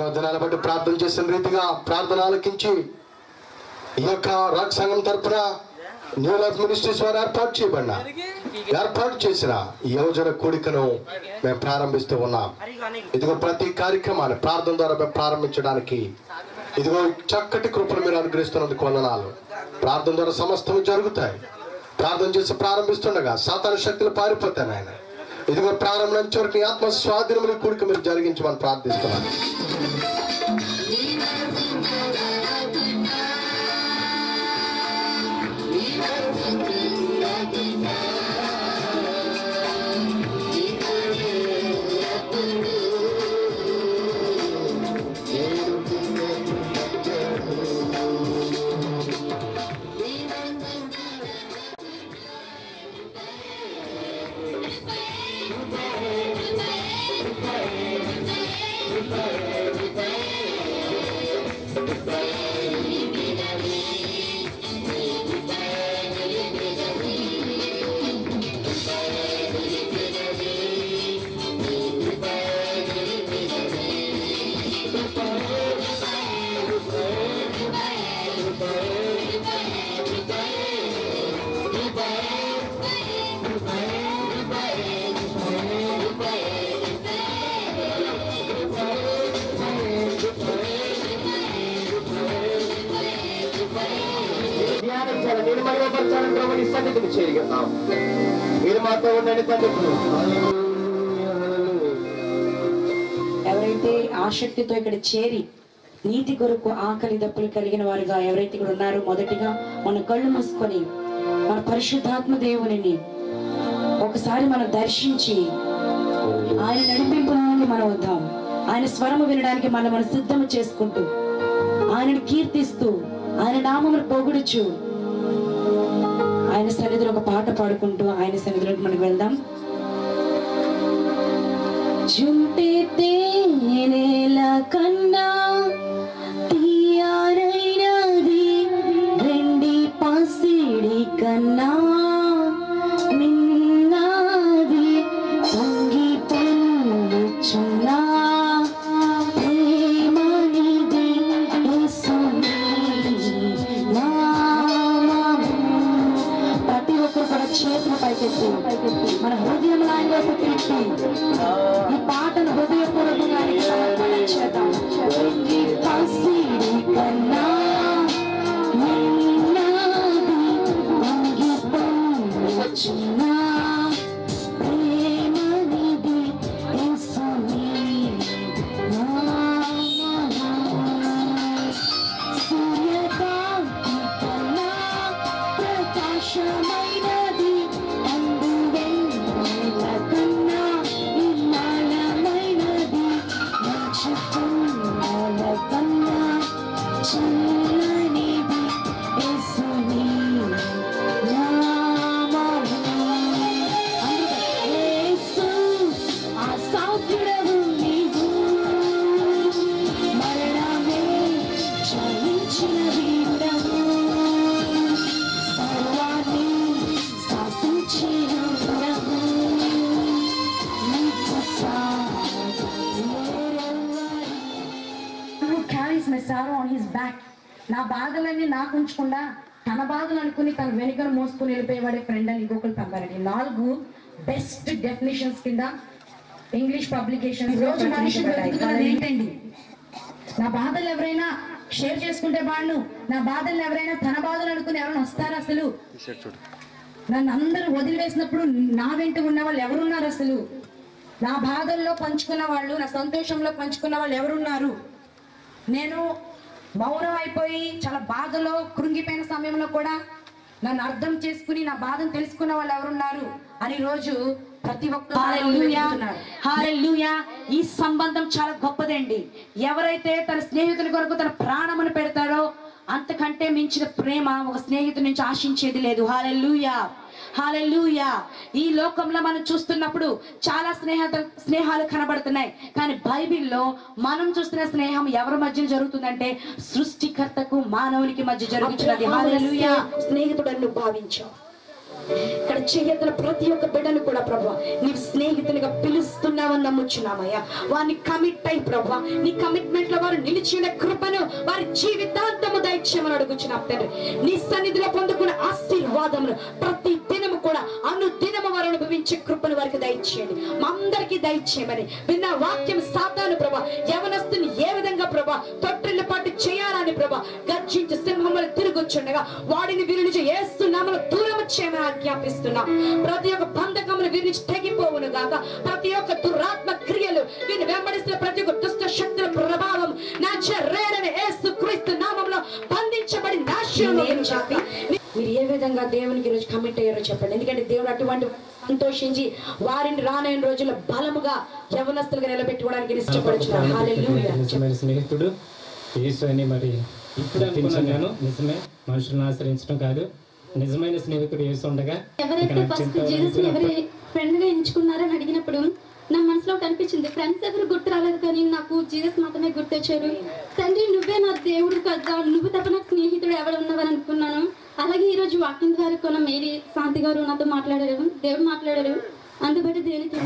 ఎన్నో దినాల బట్టి ప్రార్థన చేసిన రీతిగా ప్రార్థన ఆలకించి ఈ యొక్క రాక్ సంఘం తరపున న్యూ లైఫ్ మినిస్ట్రీస్ వారు ఏర్పాటు చేసిన ఈ యువజన కూడికను మేము ప్రారంభిస్తూ ఉన్నాం. ఇదిగో ప్రతి కార్యక్రమాన్ని ప్రార్థన ద్వారా మేము ప్రారంభించడానికి ఇదిగో చక్కటి కృపను మీరు అనుగ్రహిస్తున్నందుకు వందనాలు. ప్రార్థన ద్వారా సమస్తం జరుగుతాయి. ప్రార్థన చేసి ప్రారంభిస్తుండగా సాతాను శక్తులు పారిపోతాయి ఆయన. ఇదిగో ప్రారంభం నుంచి వరకు ఆత్మ స్వాధీనములు కూడిక మీరు జరిగించమని ప్రార్థిస్తున్నాను. ఎవరైతే ఆసక్తితో ఇక్కడ చేరి నీతి కొరకు ఆకలి దప్పులు కలిగిన వారుగా ఎవరైతే ఇక్కడ ఉన్నారో మొదటిగా మన కళ్ళు మూసుకొని మన పరిశుద్ధాత్మ దేవునిని ఒకసారి మనం దర్శించి ఆయన నడిపింపులోకి మనం వద్దాం. ఆయన స్వరము వినడానికి మనం సిద్ధము చేసుకుంటూ ఆయనను కీర్తిస్తూ ఆయన నామమును పొగుడుచు ఆయన సన్నిధిలో ఒక పాట పాడుకుంటూ ఆయన సన్నిధిలోకి మనం వెళ్దాం. చుంటే తేనెల కన్నా తీయనైనది వెండి పసిడి కన్నా మిన్నది పొంగి పొంగుచున్నా ప్రేమనిది యేసుని నామము. ప్రతి ఒక్కరు కూడా చేతులు పైకెత్తి మన హృదయం ఆయన వైపు తిప్పి ఈ పాటను హృదయపూర్వకంగా సమర్పణ చేద్దాం. పసిడి కన్నా మిన్నది పొంగి పొంగుచున్నా ప్రేమనిది యేసుని నామము. సూర్యకాంతి కన్నా ప్రకాశమైనది అందు వెన్నెల కన్నా నిర్మలమైనది మంచు పున్నల కన్నా చల్లనిది యేసుని నామము. యేసు అసాధ్యుడవు నీవు, మరణమే జయించిన వీరుడవు, సర్వాన్ని శాసించిన ప్రభువు, నీకు సాటి వేరెవ్వరు. Who carries my sorrow on his back. నా బాధలన్నీ నాకు ఉంచకుండా తన బాధలు అనుకుని తన వెనుకను మోసుకుని వెళ్ళిపోయేవాడే ఫ్రెండ్ అని ఇంకొకరు పంపారండి. 4 బెస్ట్ డెఫినేషన్స్ కింద ఇంగ్లీష్ పబ్లికేషన్స్ ఏంటండి? నా బాధలు ఎవరైనా షేర్ చేసుకుంటే బాను, నా బాధలు ఎవరైనా తన బాధలు అనుకుని ఎవరైనా వస్తారా? అసలు నన్ను అందరూ వదిలివేసినప్పుడు నా వెంట ఉన్న వాళ్ళు ఎవరున్నారు? అసలు నా బాధల్లో పంచుకున్న వాళ్ళు, నా సంతోషంలో పంచుకున్న వాళ్ళు ఎవరున్నారు? నేను మౌనం అయిపోయి చాలా బాధలో కృంగిపోయిన సమయంలో కూడా నన్ను అర్థం చేసుకుని నా బాధను తెలుసుకున్న వాళ్ళు ఎవరున్నారు అని రోజు ప్రతి ఒక్కరు హల్లెలూయా. ఈ సంబంధం చాలా గొప్పదండి. ఎవరైతే తన స్నేహితుని కొరకు తన ప్రాణమును పెడతారో అంతకంటే మించిన ప్రేమ ఒక స్నేహితుడి నుంచి ఆశించేది లేదు. హల్లెలూయా, హల్లెలూయా. ఈ లోకంలో మనం చూస్తున్నప్పుడు చాలా స్నేహాలు కనబడుతున్నాయి. కానీ బైబిల్లో మనం చూస్తున్న స్నేహం ఎవరి మధ్య జరుగుతుందంటే సృష్టికర్తకు మానవునికి మధ్య జరుగుతున్నది. హల్లెలూయా. స్నేహితుడని భావించావు, ఇక్కడ చేయొద్దున ప్రతి ఒక్క బిడ్డను కూడా ప్రభా నీవు స్నేహితునిగా పిలుస్తున్నావని నమ్ముచున్నామయ్యా. వారిని కమిట్ అయి ప్రభా నీ కమిట్మెంట్ లో వారు నిలిచిన కృపను వారి జీవితాంతము దయచేయమని అడుగుచున్నాం తండ్రి. నీ సన్నిధిలో పొందుకున్న ఆశీర్వాదములు ప్రతి దినము కూడా అనుదినము వారు అనుభవించే కృపను వారికి దయచేయండి. మా అందరికీ దయచేయమని విన్న వాక్యం సాతాను ప్రభా యవనస్తుని ఏ విధంగా ప్రభా తొట్టిల్ల పాటు చేయాలని ప్రభా గర్జించి సింహములు తిరిగొచ్చుండగా వాడిని వీరి నుంచి యేసు నామములో దూరం చేయమని ఆజ్ఞాపిస్తున్నాం. ప్రతి ఒక్క బంధకములు వీరి నుంచి తెగిపోవును గాక. ప్రతి ఒక్క దురాత్మ క్రియలు వీరిని వెంబడిస్తున్న ప్రతి ఒక్క దుష్ట శక్తుల ప్రభావం నజరేయుడైన యేసు క్రీస్తు నామములో బంధించబడి నాశనం చెప్పి మీరు ఏ విధంగా దేవునికి ఈరోజు కమిట్ అయ్యారో చెప్పండి. ఎందుకంటే దేవుడు అటువంటి సంతోషించి వారిని రానైన రోజుల్లో బలముగా యవనస్తులుగా నిలబెట్టుకోవడానికి ఇష్టపడుచున్నారు. హల్లెలూయా. నిజమైన స్నేహితుడు యేసు అని మరి ఇప్పుడు అనుకున్నాను. నిజమే, మనుషులను ఆశ్రయించడం కాదు, నిజమైన స్నేహితుడు యేసు ఉండగా ఎవరైతే ఫస్ట్ జీసస్ ఎవరు ఫ్రెండ్ గా ఎంచుకున్నారని అడిగినప్పుడు నా మనసులో కనిపించింది ఫ్రెండ్స్ ఎవరు గుర్తు రాలేదు, కానీ నాకు జీసస్ మాత్రమే గుర్తొచ్చారు. తండ్రి నువ్వే నా దేవుడు కదా, నువ్వు తప్ప నాకు స్నేహితుడు ఎవరు ఉన్నవని అనుకున్నాను. అలాగే ఈ రోజు వాక్యం ద్వారా కూడా మేరీ శాంతి గారు నాతో మాట్లాడారు, దేవుడు మాట్లాడారు. అందుబట్టి దేవునికి